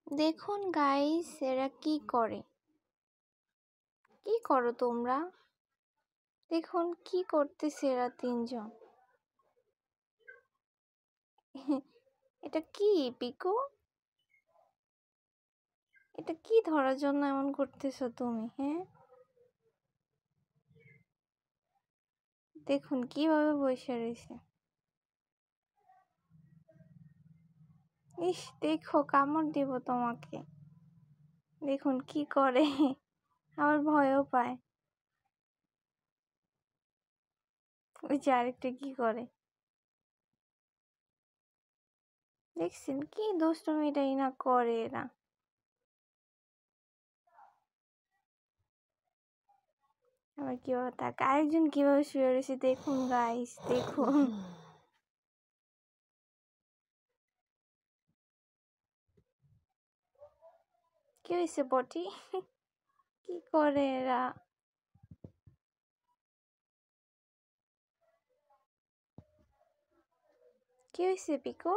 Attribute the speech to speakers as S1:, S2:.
S1: দেখুন গাইস, এরা কি করে। কি করো তোমরা? দেখুন কি করতেছে এরা তিনজন। এটা কি পিকু? এটা কি ধরার জন্য এমন করতেছো তুমি? হ্যাঁ, দেখুন কিভাবে বসে রয়েছে। ইস, দেখো কামড় দিব তোমাকে। দেখুন কি করে, আবার ভয়ও পায়। ওই যে আরেকটা কি করে দেখছেন? কি দুষ্টুমিটাই না করে এরা। আবার কিভাবে তাকে আরেকজন কিভাবে শুয়ে রয়েছে দেখুন গাইস, দেখুন। কি হয়েছে বটি? কি করে এরা? কি হয়েছে পিকু?